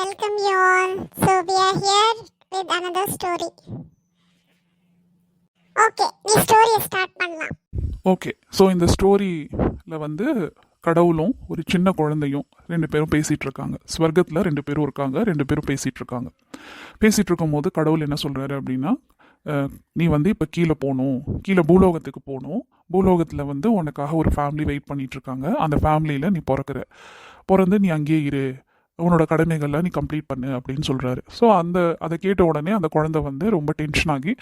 Welcome you all. So we are here with another story. Okay, நீ ஸ்டோரியை start பண்ணலாம். Okay, so இந்த ஸ்டோரியில் வந்து கடவுளும் ஒரு சின்ன குழந்தையும் ரெண்டு பேரும் பேசிகிட்டு இருக்காங்க. ஸ்வர்க்கத்தில் ரெண்டு பேரும் இருக்காங்க, ரெண்டு பேரும் பேசிகிட்டு இருக்காங்க. பேசிகிட்டு இருக்கும்போது கடவுள் என்ன சொல்கிறாரு அப்படின்னா, நீ வந்து இப்போ கீழே போகணும், கீழே பூலோகத்துக்கு போகணும். பூலோகத்தில் வந்து உனக்காக ஒரு ஃபேமிலி வெயிட் பண்ணிட்டு இருக்காங்க. அந்த ஃபேமிலியில் நீ பிறந்து நீ அங்கேயே இரு, உன்னோட கடமைகள்லாம் நீ கம்ப்ளீட் பண்ணு அப்படின்னு சொல்கிறாரு. ஸோ அதை கேட்ட உடனே அந்த குழந்தை வந்து ரொம்ப டென்ஷன் ஆகி,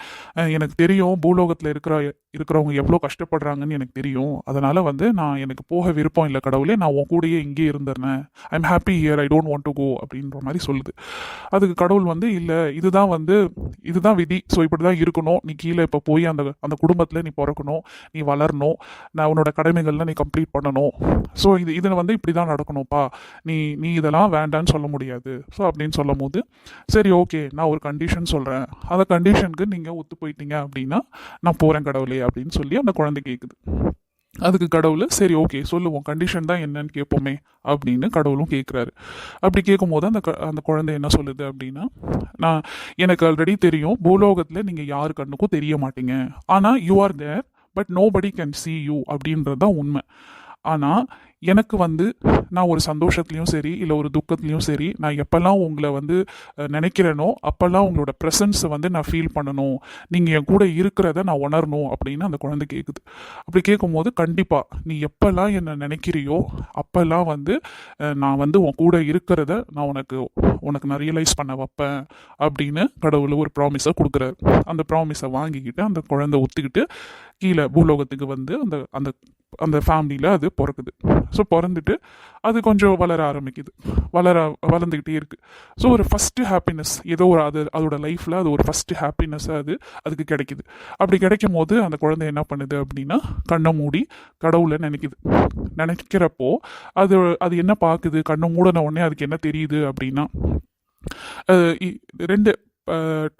எனக்கு தெரியும் பூலோகத்தில் இருக்கிறவங்க எவ்வளோ கஷ்டப்படுறாங்கன்னு எனக்கு தெரியும், அதனால் வந்து எனக்கு போக விருப்பம் இல்லை கடவுளே, நான் உன் கூடயே இங்கே இருந்துடுறேன், I am happy here, I don't want to go அப்படின்ற மாதிரி சொல்லுது. அதுக்கு கடவுள் வந்து, இல்லை இதுதான் விதி, ஸோ இப்படி தான் இருக்கணும், நீ கீழே இப்போ போய் அந்த குடும்பத்தில் நீ பிறக்கணும், நீ வளரணும், நான் உன்னோட கடமைகள்லாம் நீ கம்ப்ளீட் பண்ணணும், ஸோ இதில் வந்து இப்படி தான் நடக்கணும்ப்பா, நீ இதெல்லாம் வேண்டான்னு சொல்ல முடியாது. ஸோ அப்படின்னு சொல்லும் போது, சரி ஓகே, நான் ஒரு கண்டிஷன் சொல்கிறேன், அந்த கண்டிஷனுக்கு நீங்கள் ஒத்து போயிட்டீங்க அப்படின்னா நான் போகிறேன் கடவுளே அப்படின்னு சொல்லி அந்த குழந்தை கேட்குது. அதுக்கு கடவுள், சரி ஓகே சொல்லுவோம், கண்டிஷன் தான் என்னன்னு கேட்போமே அப்படின்னு கடவுளும் கேட்குறாரு. அப்படி கேட்கும்போது அந்த குழந்தை என்ன சொல்லுது அப்படின்னா, எனக்கு ஆல்ரெடி தெரியும் பூலோகத்தில் நீங்கள் யாரு கண்ணுக்கும் தெரிய மாட்டீங்க, ஆனால் you are there but nobody can see you அப்படின்றது தான் உண்மை. ஆனால் எனக்கு வந்து நான் ஒரு சந்தோஷத்துலேயும் சரி இல்லை ஒரு துக்கத்துலேயும் சரி, நான் எப்போல்லாம் உங்களை வந்து நினைக்கிறேனோ அப்போல்லாம் உங்களோட ப்ரெசன்ஸை வந்து நான் ஃபீல் பண்ணணும், நீங்கள் என் கூட இருக்கிறத நான் உணரணும் அப்படின்னு அந்த குழந்தை கேட்குது. அப்படி கேட்கும்போது, கண்டிப்பாக நீ எப்போல்லாம் என்னை நினைக்கிறியோ அப்போல்லாம் வந்து நான் வந்து உன் கூட இருக்கிறத நான் உனக்கு நான் ரியலைஸ் பண்ண வைப்பேன் அப்படின்னு கடவுள் ஒரு ப்ராமிஸை கொடுக்குறாரு. அந்த ப்ராமிஸை வாங்கிக்கிட்டு அந்த குழந்தை ஒத்துக்கிட்டு கீழே பூலோகத்துக்கு வந்து அந்த ஃபேமிலியில் அது பிறக்குது. ஸோ பிறந்துட்டு அது கொஞ்சம் வளர ஆரம்பிக்குது, வளர்ந்துக்கிட்டே இருக்குது. ஸோ ஒரு ஃபஸ்ட்டு ஹாப்பினஸ் ஏதோ ஒரு அதோட லைஃப்பில் அது ஒரு ஃபஸ்ட்டு ஹாப்பினஸ்ஸாக அதுக்கு கிடைக்குது. அப்படி கிடைக்கும் போது அந்த குழந்தை என்ன பண்ணுது அப்படின்னா, கண்ணை மூடி கடவுளை நினைக்கிறப்போ அது என்ன பார்க்குது, கண்ணை மூடின உடனே அதுக்கு என்ன தெரியுது அப்படின்னா,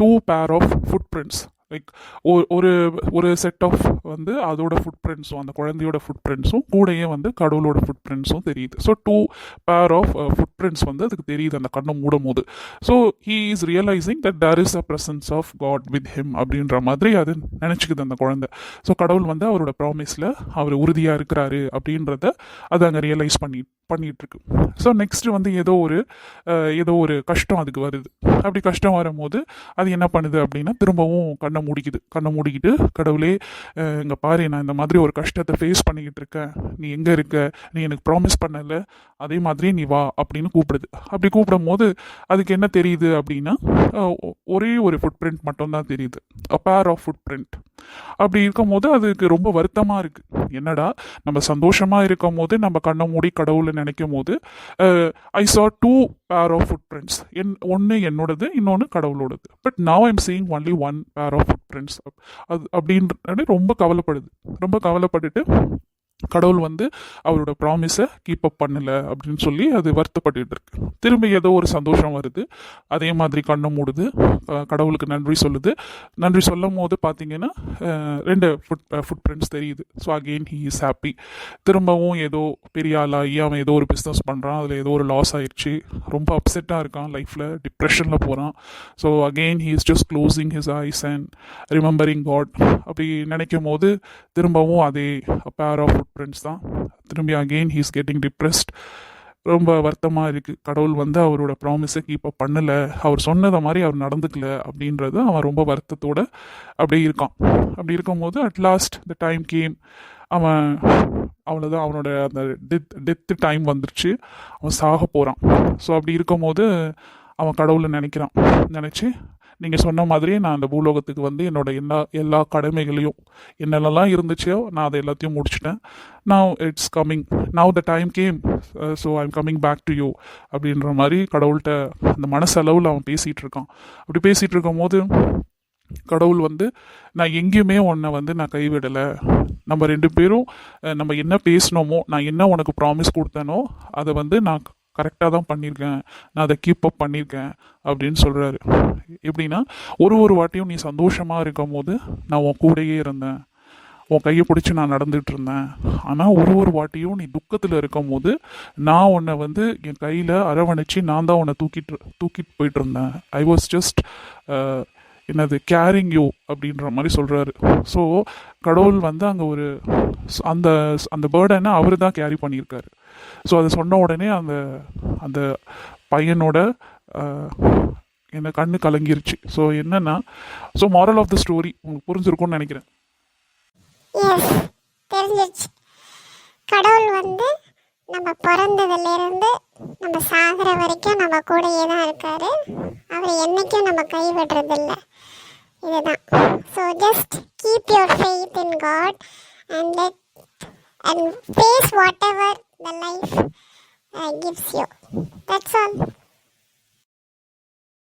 two pair of footprints, like ஒரு செட் ஆஃப் வந்து அதோட ஃபுட் பிரிண்ட்ஸும் அந்த குழந்தையோட ஃபுட் பிரிண்ட்ஸும் கூடயே வந்து கடவுளோட ஃபுட் பிரிண்ட்ஸும் தெரியுது. So two pair of footprints வந்து அதுக்கு தெரியுது அந்த கண்ணை மூடும் போது. So he is realising that there is a presence of God with him அப்படின்ற மாதிரி அது நினச்சிக்குது அந்த குழந்தை. ஸோ கடவுள் வந்து அவரோட ப்ராமிஸில் அவர் உறுதியாக இருக்கிறாரு அப்படின்றத அது அங்கே ரியலைஸ் பண்ணிட்டு இருக்கு. ஸோ நெக்ஸ்ட் வந்து ஏதோ ஒரு கஷ்டம் அதுக்கு வருது. அப்படி கஷ்டம் வரும்போது அது என்ன பண்ணுது அப்படின்னா, திரும்பவும் கண்ணை மூடிக்கிட்டு கடவுளே, இங்கே பாரு, நான் இந்த மாதிரி ஒரு கஷ்டத்தை ஃபேஸ் பண்ணிக்கிட்டு இருக்கேன், நீ எங்கே இருக்க, நீ எனக்கு ப்ராமிஸ் பண்ணல, அதே மாதிரி நீ வா அப்படின்னு கூப்பிடுது. அப்படி கூப்பிடும் போது அதுக்கு என்ன தெரியுது அப்படின்னா, ஒரே ஒரு ஃபுட் பிரிண்ட் மட்டும்தான் தெரியுது, அ பேர் ஆஃப் ஃபுட் பிரிண்ட். அப்படி இருக்கும் போது அதுக்கு ரொம்ப வருத்தமாக இருக்குது. என்னடா, நம்ம சந்தோஷமாக இருக்கும் போது நம்ம கண்ணை மூடி கடவுளை நினைக்கும் போது I saw two pair of footprints, ஒன்று என்னோடது, இன்னொன்று கடவுளோடது, but now I'm seeing only one pair of footprints. அப்படின்றது ரொம்ப கவலைப்பட்டுட்டு கடவுள் வந்து அவரோட ப்ராமிஸை கீப் அப் பண்ணலை அப்படின்னு சொல்லி அது வருத்தப்பட்டு இருக்கு. திரும்ப ஏதோ ஒரு சந்தோஷம் வருது, அதே மாதிரி கண்ணை மூடுது, கடவுளுக்கு நன்றி சொல்லுது. நன்றி சொல்லும் போது பார்த்தீங்கன்னா ரெண்டு ஃபுட் பிரிண்ட்ஸ் தெரியுது. So again he is happy. திரும்பவும் ஏதோ பெரிய ஆளாகி அவன் ஏதோ ஒரு பிஸ்னஸ் பண்ணுறான், அதில் ஏதோ ஒரு லாஸ் ஆயிடுச்சு, ரொம்ப அப்செட்டாக இருக்கான், லைஃப்பில் டிப்ரெஷனில் போகிறான். So again he is just closing his eyes and remembering God. அப்படி நினைக்கும் போது திரும்பவும் அதே பேர் ஆஃப் ஃப்ரெண்ட்ஸ் தான். திரும்பி again he is getting depressed. ரொம்ப வருத்தமாக இருக்குது, கடவுள் வந்து அவரோட ப்ராமிஸை கீப் அப் பண்ணலை, அவர் சொன்னதை மாதிரி அவர் நடந்துக்கல அப்படின்றது அவன் ரொம்ப வருத்தத்தோடு அப்படியே இருக்கான். அப்படி இருக்கும்போது அட்லாஸ்ட் த டைம் கேம். அவ்வளோதான், அவனோட அந்த டெத்து டைம் வந்துருச்சு, அவன் சாக போகிறான். ஸோ அப்படி இருக்கும்போது அவன் கடவுளை நினச்சி, நீங்கள் சொன்ன மாதிரியே நான் அந்த பூலோகத்துக்கு வந்து என்னோட எல்லா கடமைகளையும் என்னென்னலாம் இருந்துச்சோ நான் அதை எல்லாத்தையும் முடிச்சிட்டேன். Now it's coming, now the time came, so I'm coming back to you அப்படின்ற மாதிரி கடவுள்கிட்ட அந்த மனசளவில் அவன் பேசிகிட்டு இருக்கான். அப்படி பேசிகிட்டு இருக்கும் போது கடவுள் வந்து, நான் எங்கேயுமே உன்னை வந்து நான் கைவிடலை, நம்ம ரெண்டு பேரும் நம்ம என்ன பேசினோமோ, நான் என்ன உனக்கு ப்ராமிஸ் கொடுத்தேனோ அதை வந்து நான் கரெக்டாக தான் பண்ணியிருக்கேன், நான் அதை கீப் அப் பண்ணியிருக்கேன் அப்படின்னு சொல்கிறாரு. எப்படின்னா, ஒரு வாட்டியும் நீ சந்தோஷமாக இருக்கும் போது நான் உன் கூடயே இருந்தேன், உன் கையை பிடிச்சி நான் நடந்துட்டு இருந்தேன். ஆனால் ஒரு வாட்டியும் நீ துக்கத்தில் இருக்கும் போது நான் உன்னை வந்து என் கையில் அரவணைச்சி நான் தான் உன்னை தூக்கிட்டு போயிட்டு இருந்தேன். ஐ வாஸ் ஜஸ்ட் என்னது கேரிங் யூ அப்படின்ற மாதிரி சொல்கிறாரு. ஸோ கடவுள் வந்து அங்கே ஒரு அந்த அந்த பேர்டனை அவர் தான் கேரி பண்ணியிருக்காரு. ஸோ அதை சொன்ன உடனே அந்த அந்த பையனோட என்ன கண்ணு கலங்கிருச்சு. ஸோ என்னன்னா, so moral of the story உங்களுக்கு புரிஞ்சிருக்கும்னு நினைக்கிறேன். எஸ், தெரிஞ்சிருச்சு. கடவுள் வந்து நம்ம பிறந்ததுலேருந்து நம்ம சாகிற வரைக்கும் நம்ம கூடயே தான் இருக்காரு. அவர் என்னைக்கும் நம்ம கைவிடுறதில்ல. இதுதான். So just keep your faith in God and face whatever the life gives you. That's all.